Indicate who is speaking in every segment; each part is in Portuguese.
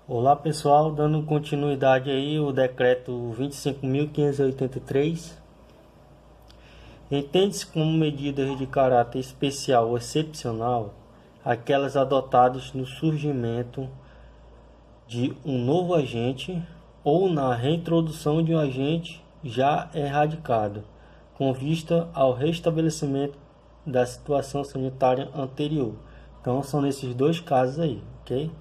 Speaker 1: Olá pessoal, dando continuidade aí o decreto 25.583, entende-se como medidas de caráter especial ou excepcional aquelas adotadas no surgimento de um novo agente ou na reintrodução de um agente já erradicado, com vista ao restabelecimento da situação sanitária anterior. Então são nesses dois casos aí, ok?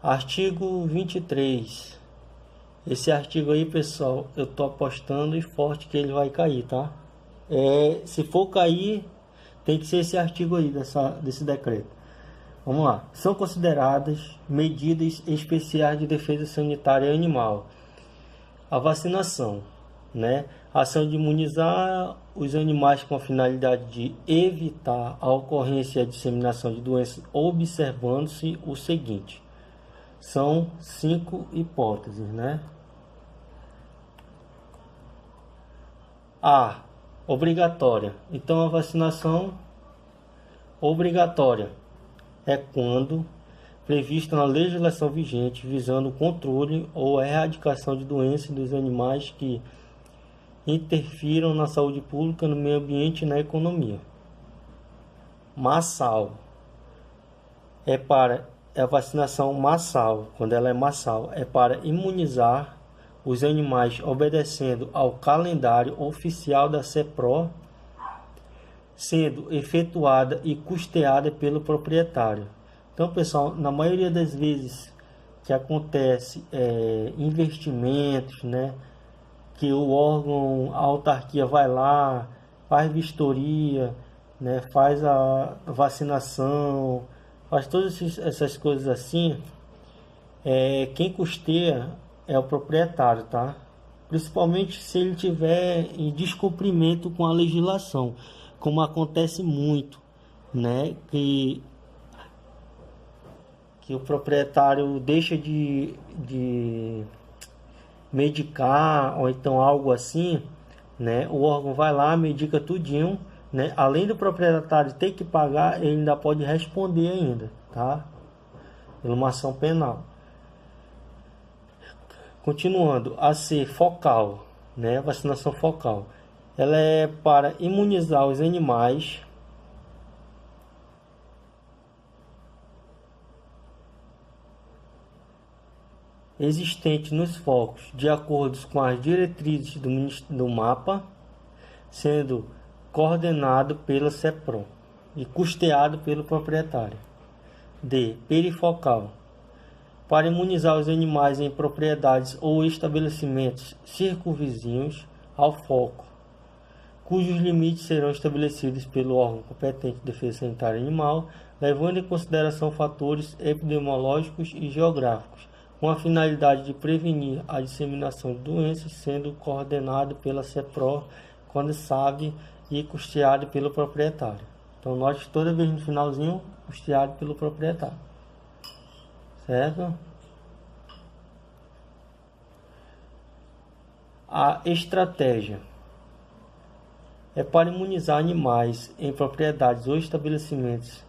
Speaker 1: Artigo 23. Esse artigo aí, pessoal, eu tô apostando e forte que ele vai cair, tá? Se for cair, tem que ser esse artigo aí desse decreto. Vamos lá. São consideradas medidas especiais de defesa sanitária animal. A vacinação, né? A ação de imunizar os animais com a finalidade de evitar a ocorrência e a disseminação de doenças, observando-se o seguinte. São 5 hipóteses, né? A. Obrigatória. Então, a vacinação obrigatória é quando prevista na legislação vigente visando o controle ou a erradicação de doenças dos animais que interfiram na saúde pública, no meio ambiente e na economia. Massal é a vacinação massal. Quando ela é massal, é para imunizar os animais obedecendo ao calendário oficial da CEPRO, sendo efetuada e custeada pelo proprietário. Então, pessoal, na maioria das vezes que acontece investimentos, né, que o órgão, a autarquia vai lá, faz vistoria, né, faz a vacinação, faz todas essas coisas assim, quem custeia é o proprietário, tá? Principalmente se ele tiver em descumprimento com a legislação, como acontece muito, né? Que o proprietário deixa de medicar ou então algo assim, né? O órgão vai lá, medica tudinho, né? Além do proprietário ter que pagar, ele ainda pode responder ainda, tá? Por uma ação penal. Continuando, a ser focal, né? Vacinação focal. Ela é para imunizar os animais existentes nos focos, de acordo com as diretrizes do mapa, sendo coordenado pela CEPROM e custeado pelo proprietário. D. Perifocal. Para imunizar os animais em propriedades ou estabelecimentos circunvizinhos ao foco, cujos limites serão estabelecidos pelo órgão competente de defesa sanitária animal, levando em consideração fatores epidemiológicos e geográficos, com a finalidade de prevenir a disseminação de doenças, sendo coordenado pela CEPRO, quando sabe, e custeado pelo proprietário. Então, note toda vez no finalzinho, custeado pelo proprietário. Certo? A estratégia é para imunizar animais em propriedades ou estabelecimentos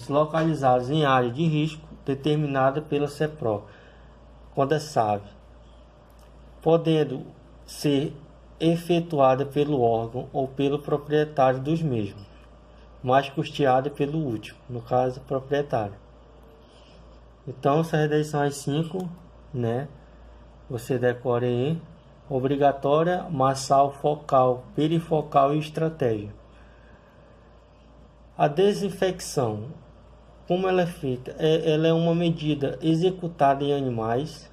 Speaker 1: localizados em área de risco determinada pela CEPRO, quando é SAV, podendo ser efetuada pelo órgão ou pelo proprietário dos mesmos, mas custeada pelo último, no caso, proprietário. Então, essas daí são as 5, né? Você decore aí. Obrigatória, massal, focal, perifocal e estratégia. A desinfecção, como ela é feita? Ela é uma medida executada em animais,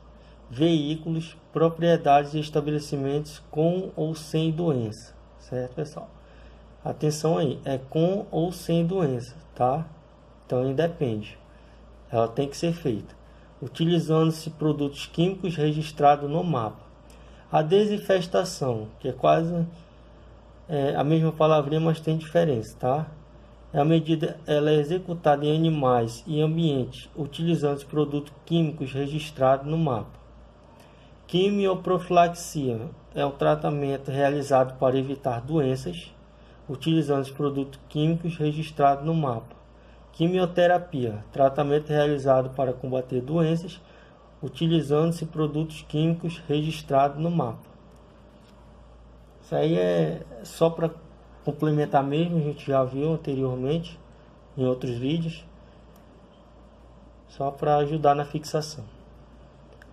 Speaker 1: veículos, propriedades e estabelecimentos com ou sem doença. Certo, pessoal? Atenção aí, é com ou sem doença, tá? Então, independe. Ela tem que ser feita utilizando-se produtos químicos registrados no mapa. A desinfestação, que é quase a mesma palavrinha, mas tem diferença, tá? A medida ela é executada em animais e ambientes utilizando-se produtos químicos registrados no mapa. Quimioprofilaxia é um tratamento realizado para evitar doenças utilizando os produtos químicos registrados no mapa. Quimioterapia, tratamento realizado para combater doenças, utilizando-se produtos químicos registrados no mapa. Isso aí é só para complementar mesmo, a gente já viu anteriormente em outros vídeos, só para ajudar na fixação.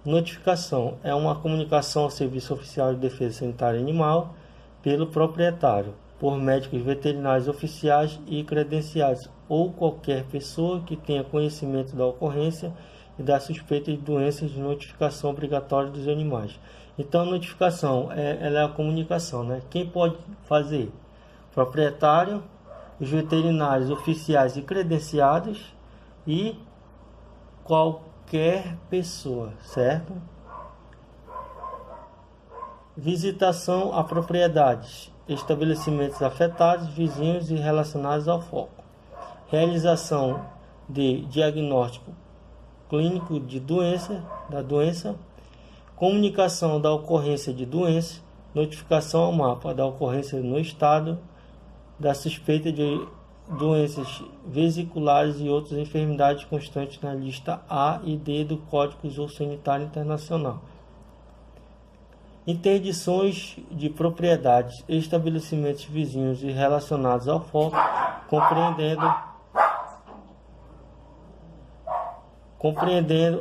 Speaker 1: Notificação é uma comunicação ao Serviço Oficial de Defesa Sanitária Animal pelo proprietário, por médicos veterinários oficiais e credenciados ou qualquer pessoa que tenha conhecimento da ocorrência e da suspeita de doenças, de notificação obrigatória dos animais. Então, a notificação ela é a comunicação, né? Quem pode fazer? Proprietário, os veterinários oficiais e credenciados e qualquer pessoa, certo? Visitação a propriedades, estabelecimentos afetados, vizinhos e relacionados ao foco. Realização de diagnóstico clínico da doença. Comunicação da ocorrência de doença. Notificação ao mapa da ocorrência no estado, da suspeita de doenças vesiculares e outras enfermidades constantes na lista A e D do Código Zoossanitário Internacional. Interdições de propriedades, estabelecimentos vizinhos e relacionados ao foco, compreendendo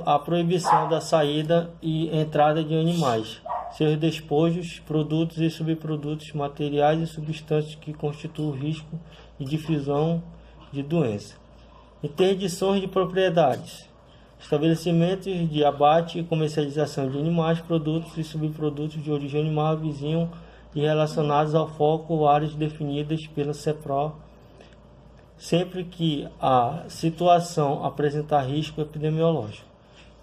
Speaker 1: a proibição da saída e entrada de animais, seus despojos, produtos e subprodutos, materiais e substâncias que constituem risco de difusão de doença. Interdições de propriedades, estabelecimentos de abate e comercialização de animais, produtos e subprodutos de origem animal vizinho e relacionados ao foco ou áreas definidas pela CEPRO, sempre que a situação apresentar risco epidemiológico.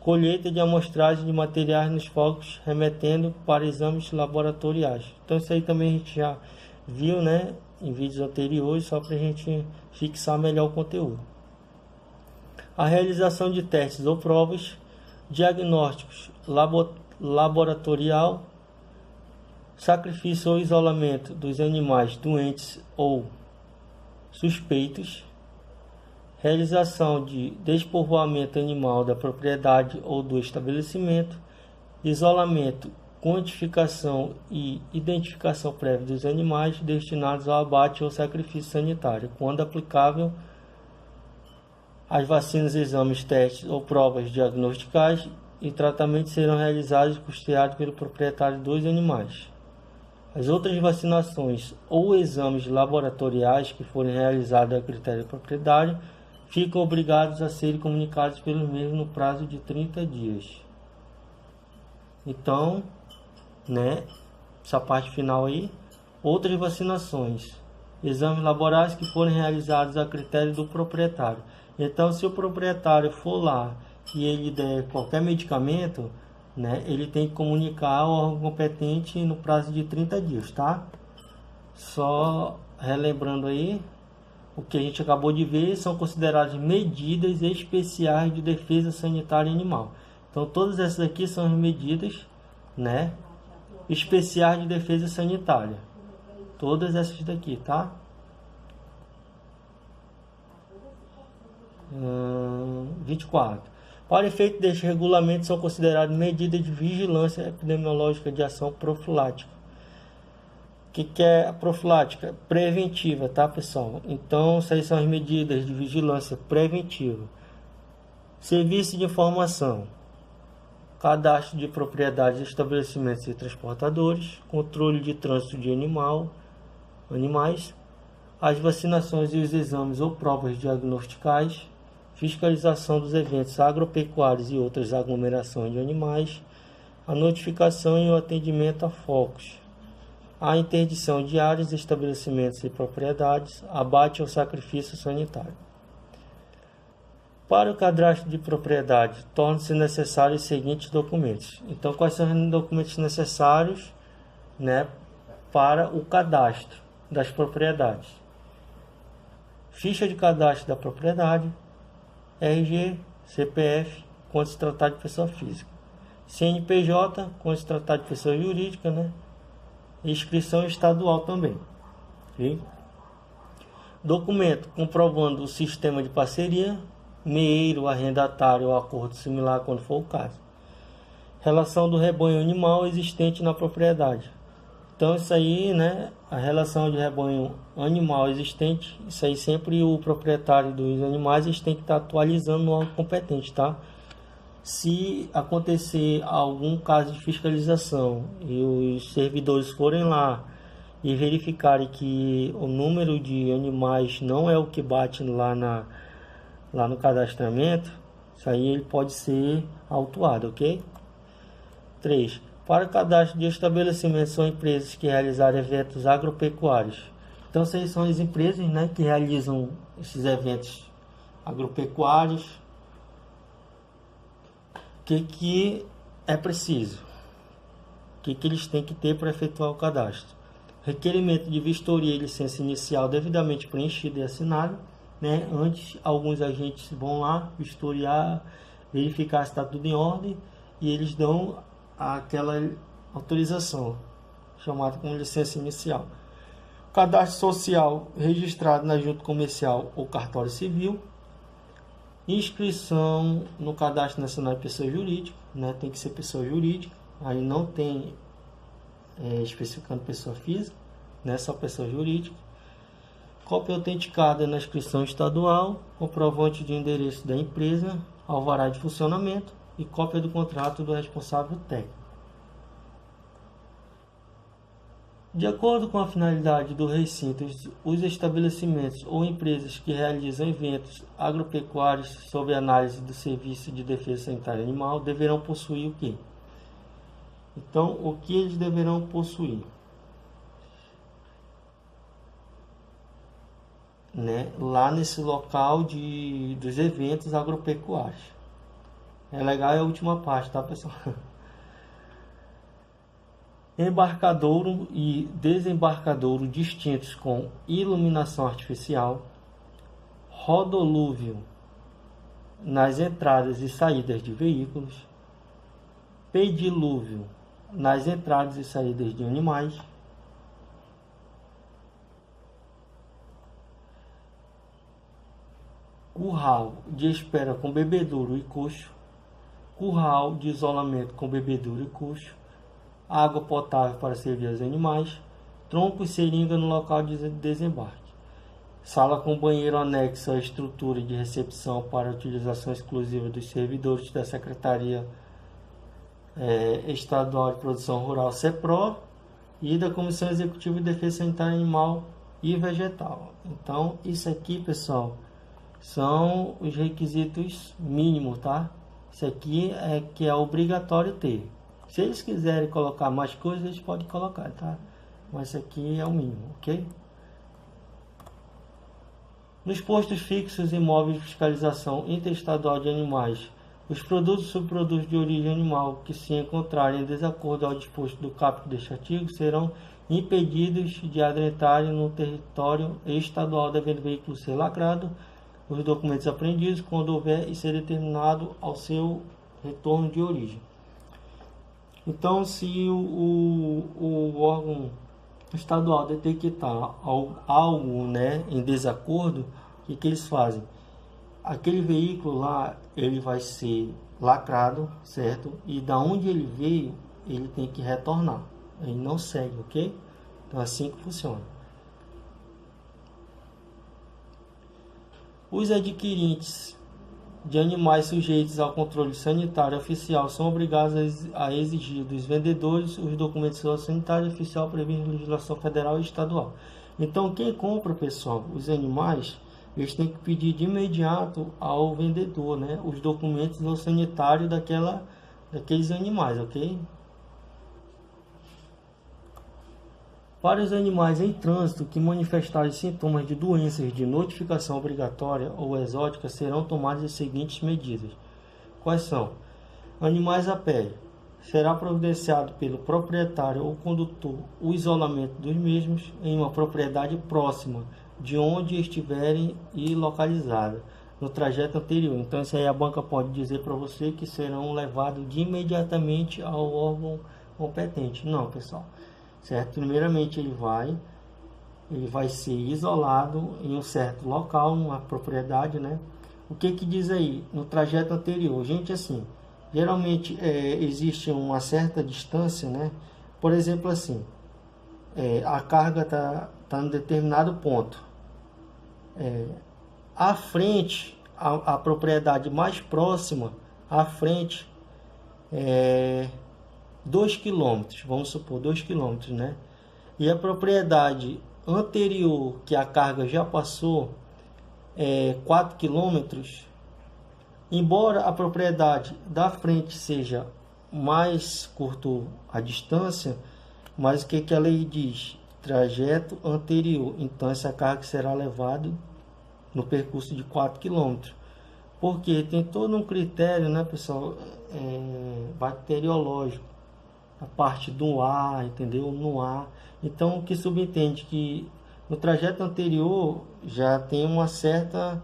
Speaker 1: Colheita de amostragem de materiais nos focos, remetendo para exames laboratoriais. Então isso aí também a gente já viu, né, em vídeos anteriores, só para a gente fixar melhor o conteúdo. A realização de testes ou provas, diagnósticos laboratorial, sacrifício ou isolamento dos animais doentes ou suspeitos, realização de despovoamento animal da propriedade ou do estabelecimento, isolamento, quantificação e identificação prévia dos animais destinados ao abate ou sacrifício sanitário, quando aplicável. As vacinas, exames, testes ou provas diagnosticais e tratamentos serão realizados e custeados pelo proprietário dos animais. As outras vacinações ou exames laboratoriais que forem realizados a critério do proprietário ficam obrigados a serem comunicados pelo mesmo no prazo de 30 dias. Então, né, essa parte final aí, outras vacinações, exames laborais que forem realizados a critério do proprietário. Então, se o proprietário for lá e ele der qualquer medicamento, né, ele tem que comunicar ao órgão competente no prazo de 30 dias, tá? Só relembrando aí, o que a gente acabou de ver são consideradas medidas especiais de defesa sanitária animal. Então, todas essas aqui são as medidas, né, especiais de defesa sanitária. Todas essas daqui, tá? 24. Para efeito deste regulamento, são consideradas medidas de vigilância epidemiológica de ação profilática. O que é a profilática? Preventiva, tá, pessoal? Então, essas são as medidas de vigilância preventiva. Serviço de informação, cadastro de propriedades, estabelecimentos e transportadores, controle de trânsito de animais, as vacinações e os exames ou provas diagnosticais, fiscalização dos eventos agropecuários e outras aglomerações de animais, a notificação e o atendimento a focos, a interdição de áreas, estabelecimentos e propriedades, abate ou sacrifício sanitário. Para o cadastro de propriedade, tornam-se necessários os seguintes documentos. Então, quais são os documentos necessários, né, para o cadastro das propriedades? Ficha de cadastro da propriedade, RG, CPF, quando se tratar de pessoa física, CNPJ, quando se tratar de pessoa jurídica, né? Inscrição estadual também. Okay? Documento comprovando o sistema de parceria, meeiro, arrendatário ou acordo similar quando for o caso. Relação do rebanho animal existente na propriedade. Então isso aí, né, a relação de rebanho animal existente, isso aí sempre o proprietário dos animais eles tem que estar atualizando no órgão competente, tá? Se acontecer algum caso de fiscalização e os servidores forem lá e verificarem que o número de animais não é o que bate lá no cadastramento, isso aí ele pode ser autuado, ok? 3. Para o cadastro de estabelecimentos são empresas que realizarem eventos agropecuários. Então, essas são as empresas, né, que realizam esses eventos agropecuários. O que é preciso? O que eles têm que ter para efetuar o cadastro? Requerimento de vistoria e licença inicial devidamente preenchido e assinado. Né? Antes, alguns agentes vão lá vistoriar, verificar se está tudo em ordem e eles dão aquela autorização, chamada como licença inicial. Cadastro social registrado na junta comercial ou cartório civil. Inscrição no Cadastro Nacional de Pessoa Jurídica, né? Tem que ser pessoa jurídica, aí não tem especificando pessoa física, né? Só pessoa jurídica. Cópia autenticada na inscrição estadual, comprovante de endereço da empresa, alvará de funcionamento e cópia do contrato do responsável técnico. De acordo com a finalidade do recinto, os estabelecimentos ou empresas que realizam eventos agropecuários sob análise do Serviço de Defesa Sanitária Animal deverão possuir o quê? Então, o que eles deverão possuir? Né? Lá nesse local dos eventos agropecuários. É legal, é a última parte, tá, pessoal? Embarcadouro e desembarcadouro distintos com iluminação artificial, rodolúvio nas entradas e saídas de veículos, pedilúvio nas entradas e saídas de animais, curral de espera com bebedouro e coxo, curral de isolamento com bebedouro e coxo, água potável para servir aos animais, tronco e seringa no local de desembarque, sala com banheiro anexo à estrutura de recepção para utilização exclusiva dos servidores da Secretaria Estadual de Produção Rural, SEPRO, e da Comissão Executiva de Defesa Sanitária Animal e Vegetal. Então, isso aqui, pessoal, são os requisitos mínimos, tá? Isso aqui é que é obrigatório ter. Se eles quiserem colocar mais coisas, eles podem colocar, tá? Mas isso aqui é o mínimo, ok? Nos postos fixos e móveis de fiscalização interestadual de animais, os produtos e subprodutos de origem animal que se encontrarem em desacordo ao disposto do caput deste artigo serão impedidos de adentrarem no território estadual, devendo o veículo ser lacrado, os documentos apreendidos quando houver e ser determinado ao seu retorno de origem. Então, se o órgão estadual detectar algo, né, em desacordo, o que eles fazem? Aquele veículo lá, ele vai ser lacrado, certo? E da onde ele veio, ele tem que retornar. Ele não segue, ok? Então, é assim que funciona. Os adquirentes de animais sujeitos ao controle sanitário oficial são obrigados a exigir dos vendedores os documentos sanitários oficial previstos na legislação federal e estadual. Então, quem compra, pessoal, os animais, eles têm que pedir de imediato ao vendedor, né, os documentos sanitários daqueles animais, ok? Para os animais em trânsito que manifestarem sintomas de doenças de notificação obrigatória ou exótica, serão tomadas as seguintes medidas. Quais são? Animais a pé. Será providenciado pelo proprietário ou condutor o isolamento dos mesmos em uma propriedade próxima de onde estiverem e localizada no trajeto anterior. Então, isso aí a banca pode dizer para você que serão levados de imediatamente ao órgão competente. Não, pessoal. Certo? Primeiramente ele vai ele vai ser isolado em um certo local, uma propriedade, né? O que que diz aí? No trajeto anterior, gente, assim, geralmente existe uma certa distância, né? Por exemplo, assim, a carga tá em determinado ponto. À frente, a propriedade mais próxima, à frente, 2 quilômetros, vamos supor 2 quilômetros, né? E a propriedade anterior que a carga já passou 4 quilômetros, embora a propriedade da frente seja mais curto a distância, mas o que que a lei diz? Trajeto anterior. Então essa carga será levada no percurso de 4 quilômetros. Porque tem todo um critério, né, pessoal, bacteriológico, a parte do ar, entendeu? No ar. Então, o que subentende que no trajeto anterior já tem uma certa...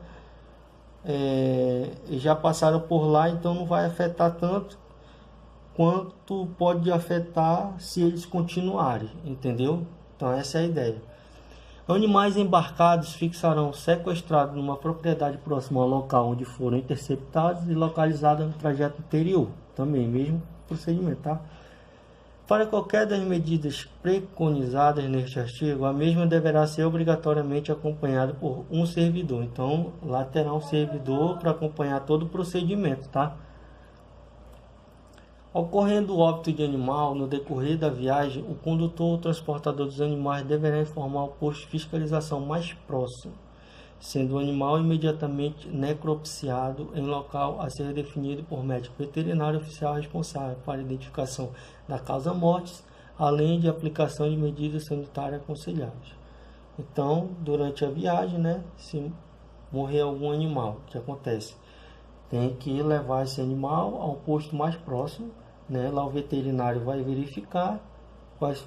Speaker 1: já passaram por lá, então não vai afetar tanto quanto pode afetar se eles continuarem, entendeu? Então, essa é a ideia. Animais embarcados ficarão sequestrados numa propriedade próxima ao local onde foram interceptados e localizados no trajeto anterior. Também, mesmo procedimento, tá? Para qualquer das medidas preconizadas neste artigo, a mesma deverá ser obrigatoriamente acompanhada por um servidor. Então, lá terá um servidor para acompanhar todo o procedimento, tá? Ocorrendo o óbito de animal no decorrer da viagem, o condutor ou transportador dos animais deverá informar o posto de fiscalização mais próximo, sendo o animal imediatamente necropsiado em local a ser definido por médico veterinário oficial responsável para a identificação da causa-mortis, além de aplicação de medidas sanitárias aconselháveis. Então, durante a viagem, né, se morrer algum animal, o que acontece? Tem que levar esse animal ao posto mais próximo, né? Lá o veterinário vai verificar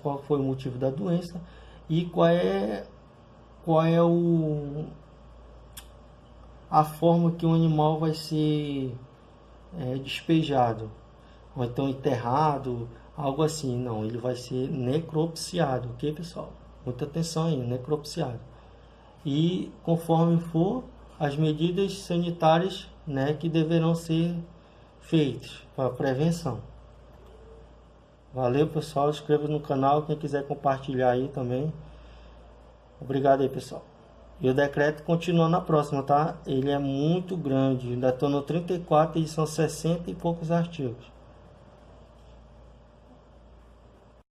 Speaker 1: qual foi o motivo da doença e qual é a forma que o animal vai ser despejado, ou então enterrado, algo assim. Não, ele vai ser necropsiado, ok, pessoal? Muita atenção aí, necropsiado. E conforme for as medidas sanitárias, né, que deverão ser feitas para prevenção. Valeu, pessoal, inscreva no canal, quem quiser compartilhar aí também. Obrigado aí, pessoal. E o decreto continua na próxima, tá? Ele é muito grande, ainda estou no 34 e são 60 e poucos artigos.